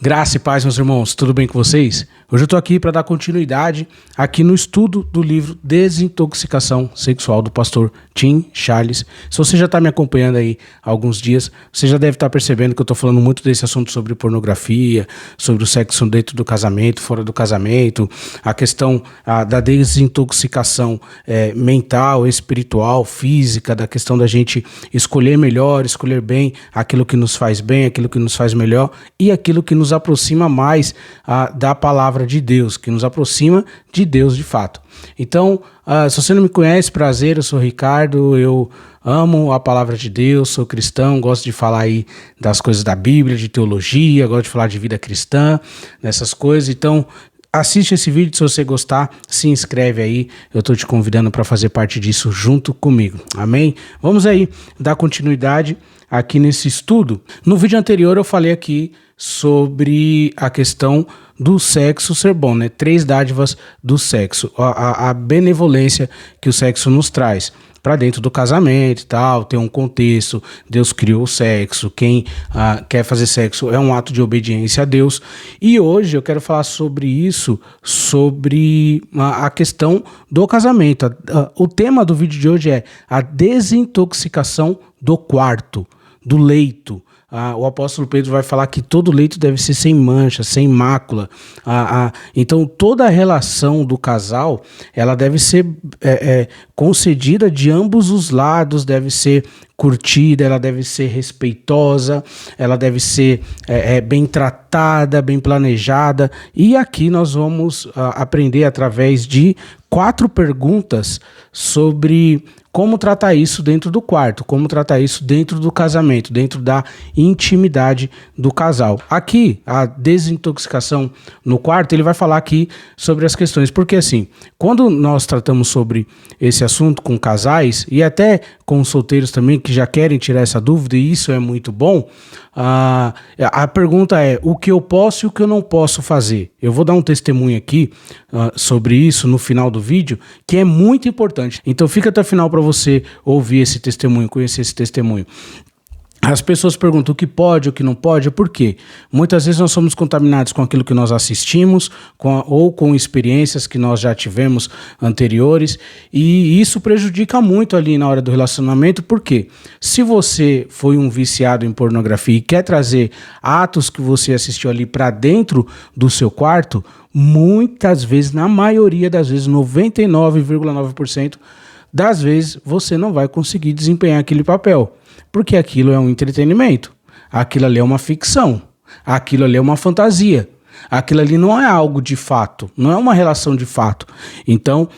Graça e paz, meus irmãos, tudo bem com vocês? Hoje eu estou aqui para dar continuidade aqui no estudo do livro Desintoxicação Sexual do pastor Tim Charles. Se você já está me acompanhando aí há alguns dias, você já deve estar percebendo que eu estou falando muito desse assunto sobre pornografia, sobre o sexo dentro do casamento, fora do casamento, a questão da desintoxicação mental, espiritual, física, da questão da gente escolher melhor, escolher bem aquilo que nos faz bem, aquilo que nos faz melhor e aquilo que nos aproxima mais da palavra de Deus, que nos aproxima de Deus de fato. Então, se você não me conhece, prazer, eu sou o Ricardo, eu amo a palavra de Deus, sou cristão, gosto de falar aí das coisas da Bíblia, de teologia, gosto de falar de vida cristã, nessas coisas. Então, assiste esse vídeo, se você gostar, se inscreve aí, eu estou te convidando para fazer parte disso junto comigo, amém? Vamos aí dar continuidade aqui nesse estudo. No vídeo anterior eu falei aqui sobre a questão do sexo ser bom, né? 3 dádivas do sexo, a benevolência que o sexo nos traz para dentro do casamento e tal, tem um contexto, Deus criou o sexo, quem quer fazer sexo é um ato de obediência a Deus, e hoje eu quero falar sobre isso, sobre a questão do casamento. O tema do vídeo de hoje é a desintoxicação do quarto, do leito. O apóstolo Pedro vai falar que todo leito deve ser sem mancha, sem mácula. Então toda a relação do casal, ela deve ser concedida de ambos os lados, deve ser curtida, ela deve ser respeitosa, ela deve ser bem tratada, bem planejada. E aqui nós vamos aprender através de 4 perguntas sobre como tratar isso dentro do quarto, como tratar isso dentro do casamento, dentro da intimidade do casal. Aqui, a desintoxicação no quarto, ele vai falar aqui sobre as questões, porque assim, quando nós tratamos sobre esse assunto com casais, e até com solteiros também, que já querem tirar essa dúvida, e isso é muito bom, a pergunta é, o que eu posso e o que eu não posso fazer? Eu vou dar um testemunho aqui sobre isso no final do vídeo, que é muito importante. Então fica até o final para você ouvir esse testemunho, conhecer esse testemunho. As pessoas perguntam o que pode, o que não pode, por quê? Muitas vezes nós somos contaminados com aquilo que nós assistimos, ou com experiências que nós já tivemos anteriores, e isso prejudica muito ali na hora do relacionamento, porque se você foi um viciado em pornografia e quer trazer atos que você assistiu ali para dentro do seu quarto, muitas vezes, na maioria das vezes, 99,9% das vezes, você não vai conseguir desempenhar aquele papel. Porque aquilo é um entretenimento, aquilo ali é uma ficção, aquilo ali é uma fantasia, aquilo ali não é algo de fato, não é uma relação de fato. Então,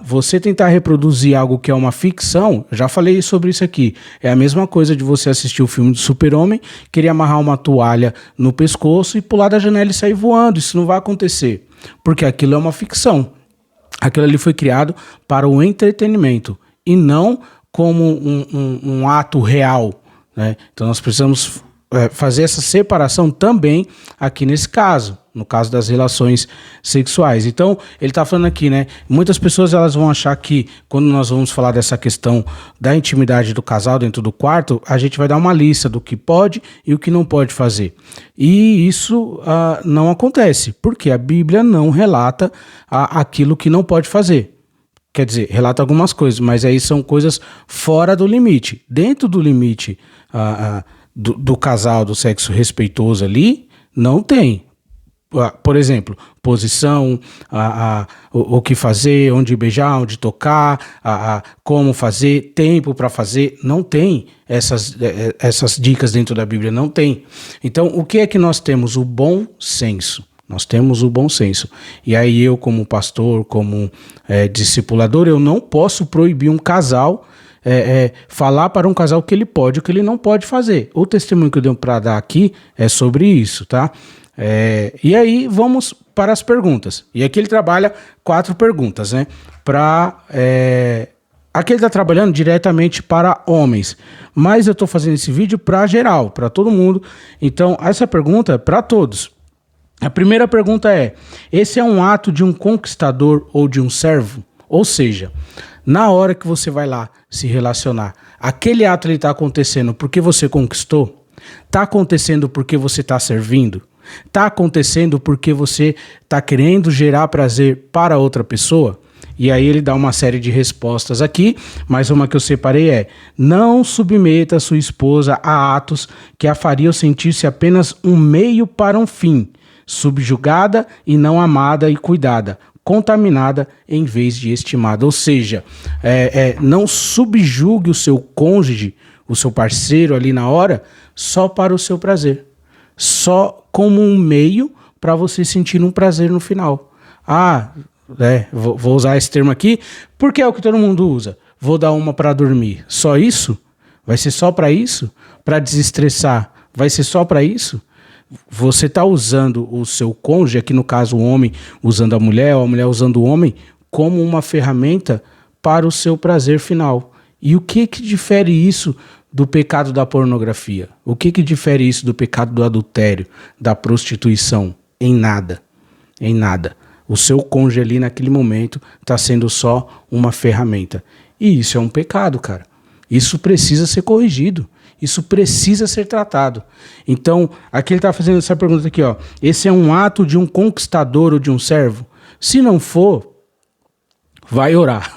você tentar reproduzir algo que é uma ficção, já falei sobre isso aqui, é a mesma coisa de você assistir o filme do Super-Homem, querer amarrar uma toalha no pescoço e pular da janela e sair voando. Isso não vai acontecer, porque aquilo é uma ficção. Aquilo ali foi criado para o entretenimento e não como um ato real, né? Então nós precisamos fazer essa separação também aqui nesse caso, no caso das relações sexuais. Então ele está falando aqui, né? Muitas pessoas elas vão achar que quando nós vamos falar dessa questão da intimidade do casal dentro do quarto, a gente vai dar uma lista do que pode e o que não pode fazer. E isso não acontece, porque a Bíblia não relata aquilo que não pode fazer. Quer dizer, relata algumas coisas, mas aí são coisas fora do limite. Dentro do limite do casal, do sexo respeitoso ali, não tem. Por exemplo, posição, o que fazer, onde beijar, onde tocar, como fazer, tempo para fazer. Não tem essas dicas dentro da Bíblia, não tem. Então, o que é que nós temos? O bom senso. Nós temos o bom senso. E aí eu, como pastor, como discipulador, eu não posso proibir um casal, falar para um casal o que ele pode e o que ele não pode fazer. O testemunho que eu dei para dar aqui é sobre isso, tá? E aí vamos para as perguntas. E aqui ele trabalha 4 perguntas, né? Aqui ele está trabalhando diretamente para homens, mas eu estou fazendo esse vídeo para geral, para todo mundo. Então, essa pergunta é para todos. A primeira pergunta é: esse é um ato de um conquistador ou de um servo? Ou seja, na hora que você vai lá se relacionar, aquele ato está acontecendo porque você conquistou? Está acontecendo porque você está servindo? Está acontecendo porque você está querendo gerar prazer para outra pessoa? E aí ele dá uma série de respostas aqui, mas uma que eu separei é: não submeta sua esposa a atos que a fariam sentir-se apenas um meio para um fim, subjugada e não amada e cuidada, contaminada em vez de estimada. Ou seja, não subjugue o seu cônjuge, o seu parceiro ali na hora, só para o seu prazer. Só como um meio para você sentir um prazer no final. Vou usar esse termo aqui porque é o que todo mundo usa. Vou dar uma para dormir. Só isso? Vai ser só para isso? Para desestressar? Vai ser só para isso? Você está usando o seu cônjuge, aqui no caso o homem usando a mulher, ou a mulher usando o homem, como uma ferramenta para o seu prazer final. E o que difere isso do pecado da pornografia? O que difere isso do pecado do adultério, da prostituição? Em nada. Em nada. O seu cônjuge ali naquele momento está sendo só uma ferramenta. E isso é um pecado, cara. Isso precisa ser corrigido. Isso precisa ser tratado. Então, aqui ele está fazendo essa pergunta aqui, ó. Esse é um ato de um conquistador ou de um servo? Se não for, vai orar.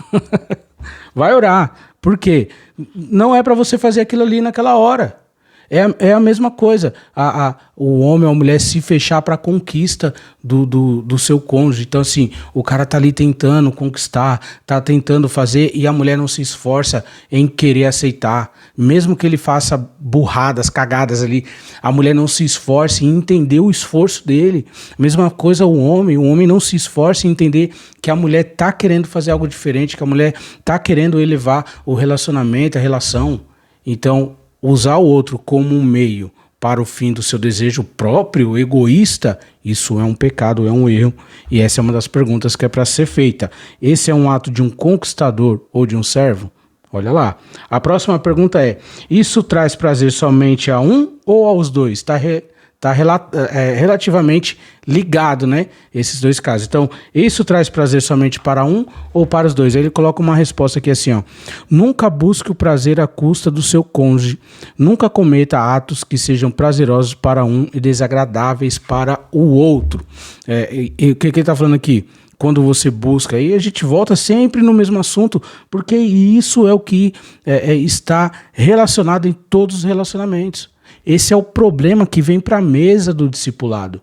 Vai orar. Por quê? Não é para você fazer aquilo ali naquela hora. É a mesma coisa. O homem ou a mulher se fechar para a conquista do seu cônjuge. Então, assim, o cara tá ali tentando conquistar, tá tentando fazer e a mulher não se esforça em querer aceitar. Mesmo que ele faça burradas, cagadas ali, a mulher não se esforça em entender o esforço dele. Mesma coisa o homem não se esforça em entender que a mulher tá querendo fazer algo diferente, que a mulher tá querendo elevar o relacionamento, a relação. Então, usar o outro como um meio para o fim do seu desejo próprio, egoísta, isso é um pecado, é um erro. E essa é uma das perguntas que é para ser feita. Esse é um ato de um conquistador ou de um servo? Olha lá. A próxima pergunta é: isso traz prazer somente a um ou aos dois? Está relativamente ligado, né? Esses dois casos. Então, isso traz prazer somente para um ou para os dois? Aí ele coloca uma resposta aqui assim, ó. Nunca busque o prazer à custa do seu cônjuge. Nunca cometa atos que sejam prazerosos para um e desagradáveis para o outro. E o que ele está falando aqui? Quando você busca, aí a gente volta sempre no mesmo assunto, porque isso é o que está relacionado em todos os relacionamentos. Esse é o problema que vem para a mesa do discipulado.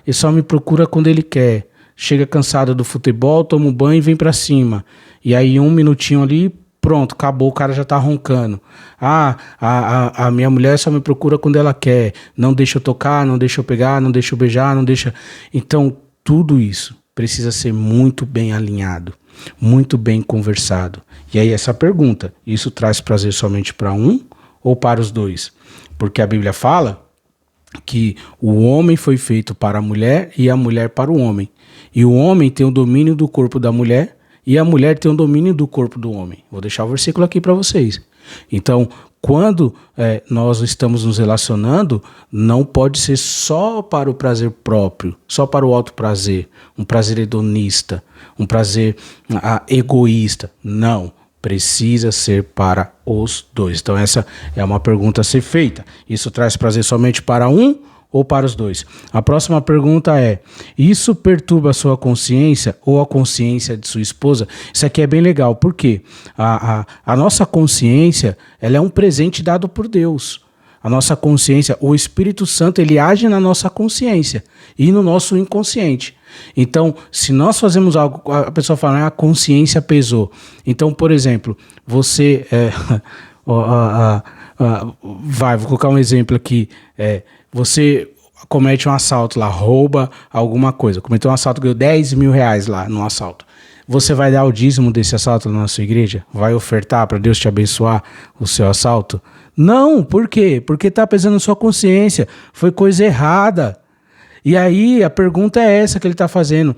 Ele só me procura quando ele quer. Chega cansado do futebol, toma um banho e vem para cima. E aí 1 minutinho ali, pronto, acabou, o cara já tá roncando. A minha mulher só me procura quando ela quer. Não deixa eu tocar, não deixa eu pegar, não deixa eu beijar, não deixa... Então, tudo isso precisa ser muito bem alinhado, muito bem conversado. E aí essa pergunta, isso traz prazer somente para um ou para os dois? Porque a Bíblia fala que o homem foi feito para a mulher e a mulher para o homem. E o homem tem o domínio do corpo da mulher e a mulher tem o domínio do corpo do homem. Vou deixar o versículo aqui para vocês. Então, quando nós estamos nos relacionando, não pode ser só para o prazer próprio, só para o alto prazer, um prazer hedonista, um prazer egoísta. Não. Precisa ser para os dois. Então essa é uma pergunta a ser feita. Isso traz prazer somente para um ou para os dois? A próxima pergunta é: isso perturba a sua consciência ou a consciência de sua esposa? Isso aqui é bem legal, porque a nossa consciência, ela é um presente dado por Deus. A nossa consciência, o Espírito Santo, ele age na nossa consciência e no nosso inconsciente. Então, se nós fazemos algo, a pessoa fala, a consciência pesou. Então, por exemplo, você... vou colocar um exemplo aqui. Você comete um assalto lá, rouba alguma coisa. Cometeu um assalto, ganhou 10 mil reais lá no assalto. Você vai dar o dízimo desse assalto na sua igreja? Vai ofertar para Deus te abençoar o seu assalto? Não, por quê? Porque está pesando na sua consciência. Foi coisa errada. E aí a pergunta é essa que ele está fazendo.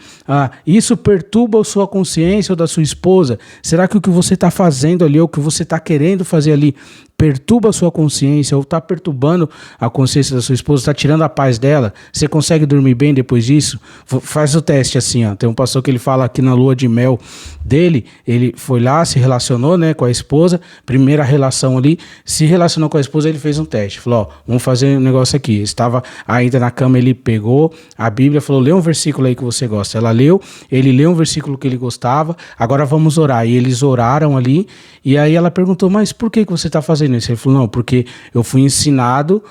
Isso perturba a sua consciência ou da sua esposa? Será que o que você está fazendo ali, ou o que você está querendo fazer ali, perturba a sua consciência ou está perturbando a consciência da sua esposa, está tirando a paz dela, você consegue dormir bem depois disso? Faz o teste assim, ó. Tem um pastor que ele fala aqui na lua de mel dele, ele foi lá, se relacionou, né, com a esposa, primeira relação ali, se relacionou com a esposa, ele fez um teste, falou, ó, vamos fazer um negócio aqui. Estava ainda na cama, ele pegou a Bíblia, falou, lê um versículo aí que você gosta. Ela leu, ele leu um versículo que ele gostava, agora vamos orar. E eles oraram ali, e aí ela perguntou, mas por que você está fazendo isso? Ele falou, não, porque eu fui ensinado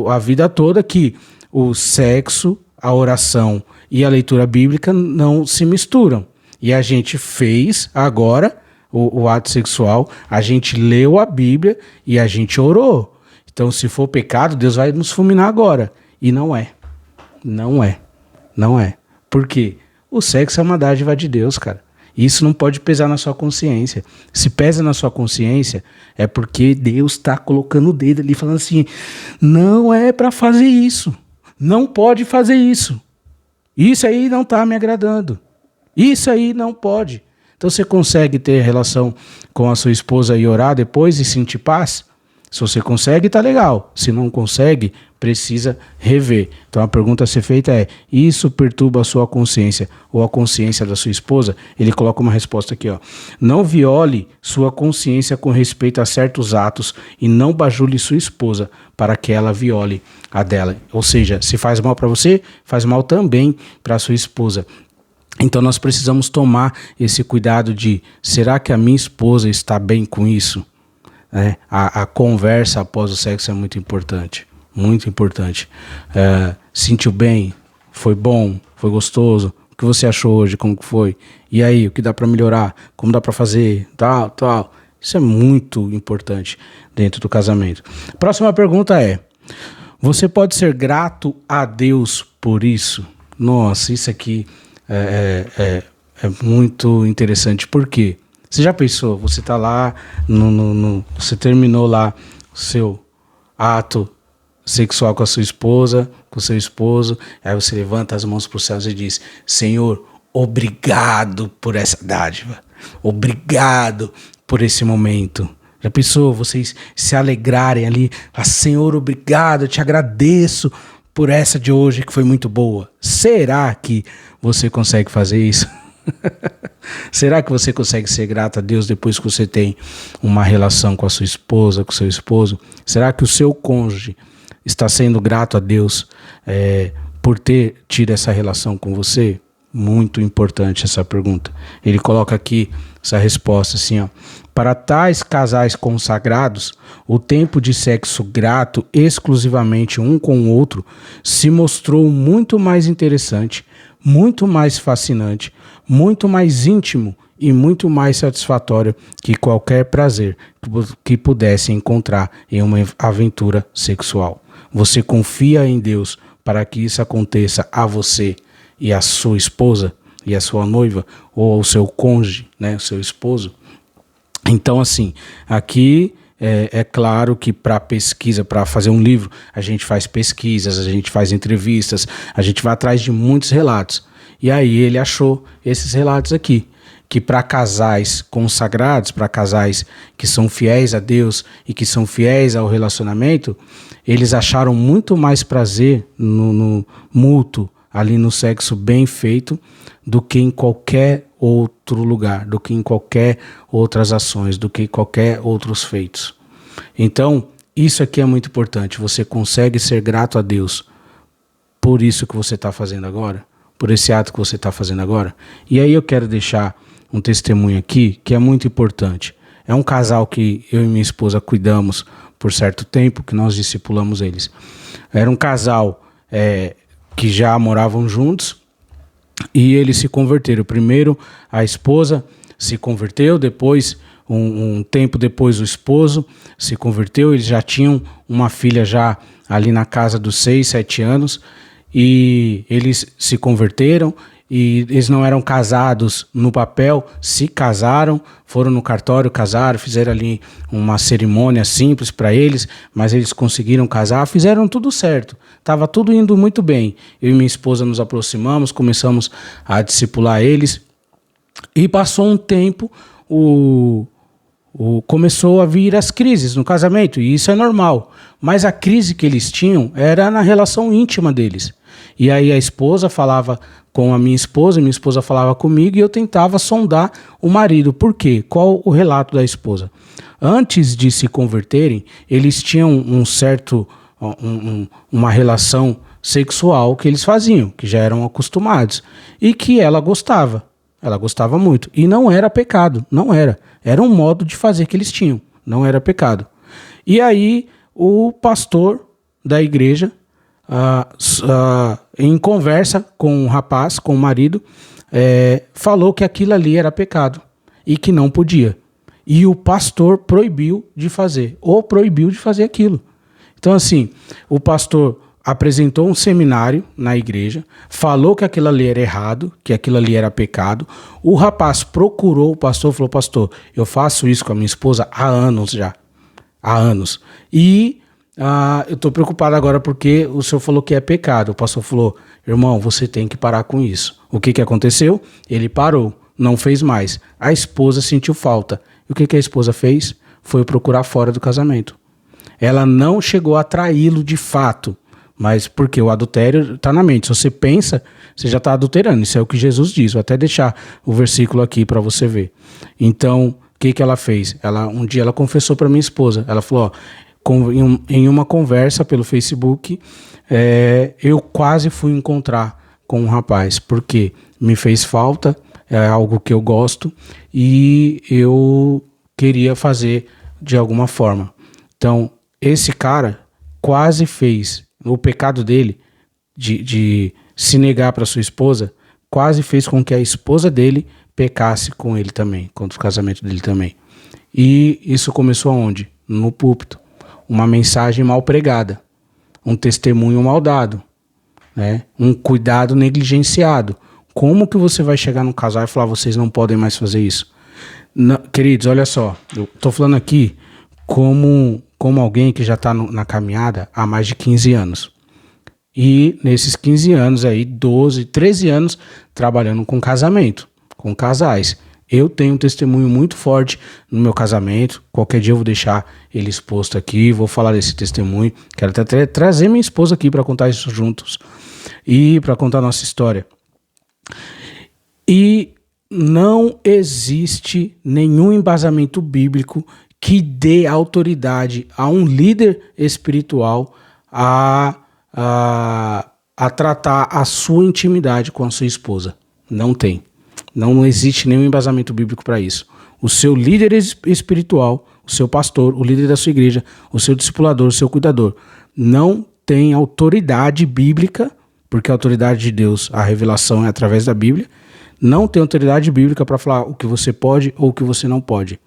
a vida toda que o sexo, a oração e a leitura bíblica não se misturam. E a gente fez agora o ato sexual, a gente leu a Bíblia e a gente orou. Então, se for pecado, Deus vai nos fulminar agora. E não é. Não é. Não é. Por quê? O sexo é uma dádiva de Deus, cara. Isso não pode pesar na sua consciência. Se pesa na sua consciência, é porque Deus está colocando o dedo ali, falando assim, não é para fazer isso. Não pode fazer isso. Isso aí não está me agradando. Isso aí não pode. Então você consegue ter relação com a sua esposa e orar depois e sentir paz? Se você consegue, tá legal. Se não consegue, precisa rever. Então a pergunta a ser feita é, isso perturba a sua consciência ou a consciência da sua esposa? Ele coloca uma resposta aqui, ó. Não viole sua consciência com respeito a certos atos e não bajule sua esposa para que ela viole a dela. Ou seja, se faz mal para você, faz mal também para sua esposa. Então nós precisamos tomar esse cuidado de, será que a minha esposa está bem com isso? A conversa após o sexo é muito importante. Muito importante. Sentiu bem? Foi bom? Foi gostoso? O que você achou hoje? Como que foi? E aí, o que dá para melhorar? Como dá para fazer? Tal. Isso é muito importante dentro do casamento. Próxima pergunta é, você pode ser grato a Deus por isso? Nossa, isso aqui é muito interessante. Por quê? Você já pensou? Você está lá, você terminou lá o seu ato sexual com a sua esposa, com o seu esposo, aí você levanta as mãos para os céus e diz, Senhor, obrigado por essa dádiva, obrigado por esse momento. Já pensou? Vocês se alegrarem ali, Senhor, obrigado, eu te agradeço por essa de hoje que foi muito boa. Será que você consegue fazer isso? Será que você consegue ser grato a Deus depois que você tem uma relação com a sua esposa, com o seu esposo? Será que o seu cônjuge está sendo grato a Deus por ter tido essa relação com você? Muito importante essa pergunta. Ele coloca aqui essa resposta assim, ó. Para tais casais consagrados, o tempo de sexo grato exclusivamente um com o outro se mostrou muito mais interessante, muito mais fascinante, muito mais íntimo e muito mais satisfatório que qualquer prazer que pudesse encontrar em uma aventura sexual. Você confia em Deus para que isso aconteça a você e a sua esposa e a sua noiva ou ao seu cônjuge, né, o seu esposo? Então, assim, aqui é claro que para pesquisa, para fazer um livro, a gente faz pesquisas, a gente faz entrevistas, a gente vai atrás de muitos relatos. E aí ele achou esses relatos aqui, que para casais consagrados, para casais que são fiéis a Deus e que são fiéis ao relacionamento, eles acharam muito mais prazer no mútuo, ali no sexo bem feito, do que em qualquer outro lugar, do que em qualquer outras ações, do que em qualquer outros feitos. Então, isso aqui é muito importante. Você consegue ser grato a Deus por isso que você está fazendo agora? Por esse ato que você está fazendo agora? E aí eu quero deixar um testemunho aqui que é muito importante. É um casal que eu e minha esposa cuidamos por certo tempo, que nós discipulamos eles. Era um casal que já moravam juntos e eles se converteram. Primeiro a esposa se converteu, depois, um tempo depois, o esposo se converteu. Eles já tinham uma filha já ali na casa dos 6, 7 anos. E eles se converteram e eles não eram casados no papel, se casaram, foram no cartório, casaram, fizeram ali uma cerimônia simples para eles, mas eles conseguiram casar, fizeram tudo certo, estava tudo indo muito bem. Eu e minha esposa nos aproximamos, começamos a discipular eles e passou um tempo, o começou a vir as crises no casamento, e isso é normal. Mas a crise que eles tinham era na relação íntima deles. E aí a esposa falava com a minha esposa falava comigo, e eu tentava sondar o marido. Por quê? Qual o relato da esposa? Antes de se converterem, eles tinham uma relação sexual que eles faziam, que já eram acostumados, e que ela gostava muito, e não era pecado, não era um modo de fazer que eles tinham, não era pecado. E aí o pastor da igreja, em conversa com o rapaz, com o marido, falou que aquilo ali era pecado e que não podia, e o pastor proibiu de fazer aquilo. Então assim, o pastor apresentou um seminário na igreja, falou que aquilo ali era errado, que aquilo ali era pecado. O rapaz procurou o pastor, falou: pastor, eu faço isso com a minha esposa há anos já. Há anos. E eu estou preocupado agora porque o senhor falou que é pecado. O pastor falou: irmão, você tem que parar com isso. O que aconteceu? Ele parou, não fez mais. A esposa sentiu falta. E o que a esposa fez? Foi procurar fora do casamento. Ela não chegou a traí-lo de fato, mas porque o adultério está na mente. Se você pensa, você já está adulterando. Isso é o que Jesus diz. Vou até deixar o versículo aqui para você ver. Então, o que ela fez? Um dia ela confessou para minha esposa. Ela falou: em uma conversa pelo Facebook, eu quase fui encontrar com um rapaz, porque me fez falta, é algo que eu gosto, e eu queria fazer de alguma forma. Então, esse cara quase fez o pecado dele de se negar para sua esposa, quase fez com que a esposa dele pecasse com ele também, contra o casamento dele também. E isso começou aonde? No púlpito. Uma mensagem mal pregada, um testemunho mal dado, né? Um cuidado negligenciado. Como que você vai chegar num casal e falar: vocês não podem mais fazer isso? Não, queridos, olha só, eu tô falando aqui como alguém que já está na caminhada há mais de 15 anos. E nesses 15 anos aí, 12, 13 anos trabalhando com casamento, com casais. Eu tenho um testemunho muito forte no meu casamento. Qualquer dia eu vou deixar ele exposto aqui, vou falar desse testemunho. Quero até trazer minha esposa aqui para contar isso juntos e para contar a nossa história. E não existe nenhum embasamento bíblico que dê autoridade a um líder espiritual a tratar a sua intimidade com a sua esposa. Não tem. Não existe nenhum embasamento bíblico para isso. O seu líder espiritual, o seu pastor, o líder da sua igreja, o seu discipulador, o seu cuidador, não tem autoridade bíblica, porque a autoridade de Deus, a revelação é através da Bíblia, não tem autoridade bíblica para falar o que você pode ou o que você não pode.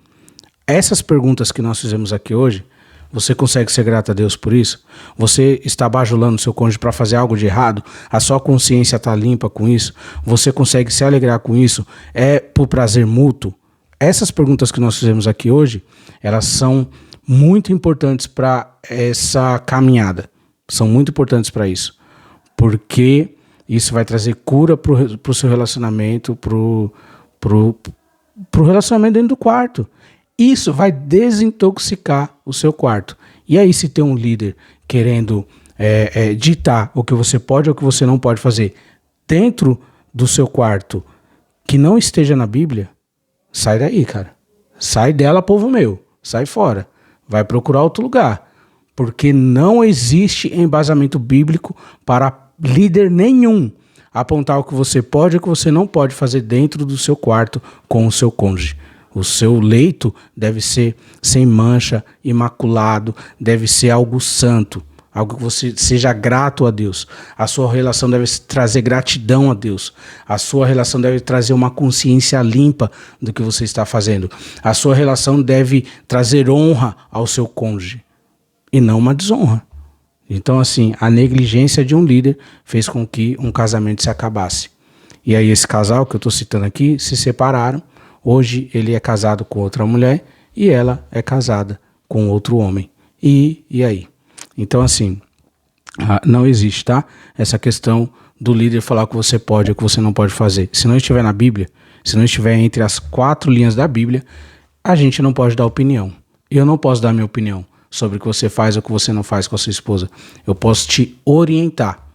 Essas perguntas que nós fizemos aqui hoje, você consegue ser grato a Deus por isso? Você está bajulando seu cônjuge para fazer algo de errado? A sua consciência está limpa com isso? Você consegue se alegrar com isso? É por prazer mútuo? Essas perguntas que nós fizemos aqui hoje, elas são muito importantes para essa caminhada. São muito importantes para isso. Porque isso vai trazer cura para o seu relacionamento, pro relacionamento dentro do quarto. Isso vai desintoxicar o seu quarto. E aí, se tem um líder querendo ditar o que você pode ou o que você não pode fazer dentro do seu quarto que não esteja na Bíblia, sai daí, cara. Sai dela, povo meu. Sai fora. Vai procurar outro lugar. Porque não existe embasamento bíblico para líder nenhum apontar o que você pode ou o que você não pode fazer dentro do seu quarto com o seu cônjuge. O seu leito deve ser sem mancha, imaculado, deve ser algo santo, algo que você seja grato a Deus. A sua relação deve trazer gratidão a Deus. A sua relação deve trazer uma consciência limpa do que você está fazendo. A sua relação deve trazer honra ao seu cônjuge e não uma desonra. Então, assim, a negligência de um líder fez com que um casamento se acabasse. E aí esse casal que eu estou citando aqui se separaram. Hoje ele é casado com outra mulher e ela é casada com outro homem. E aí? Então, assim, não existe, tá? Essa questão do líder falar o que você pode ou o que você não pode fazer. Se não estiver na Bíblia, se não estiver entre as 4 linhas da Bíblia, a gente não pode dar opinião. Eu não posso dar minha opinião sobre o que você faz ou o que você não faz com a sua esposa. Eu posso te orientar,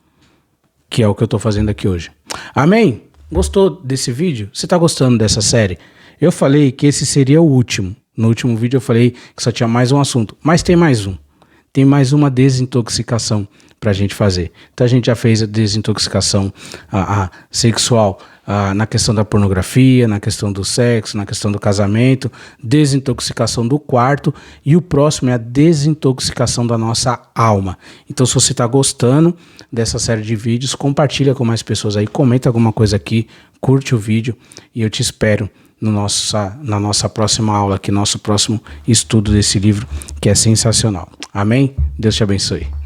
que é o que eu estou fazendo aqui hoje. Amém? Gostou desse vídeo? Você está gostando dessa série? Eu falei que esse seria o último. No último vídeo eu falei que só tinha mais um assunto, mas tem mais um. Tem mais uma desintoxicação para a gente fazer. Então a gente já fez a desintoxicação sexual na questão da pornografia, na questão do sexo, na questão do casamento, desintoxicação do quarto, e o próximo é a desintoxicação da nossa alma. Então se você está gostando dessa série de vídeos, compartilha com mais pessoas aí, comenta alguma coisa aqui, curte o vídeo e eu te espero na nossa próxima aula aqui, nosso próximo estudo desse livro, que é sensacional. Amém? Deus te abençoe.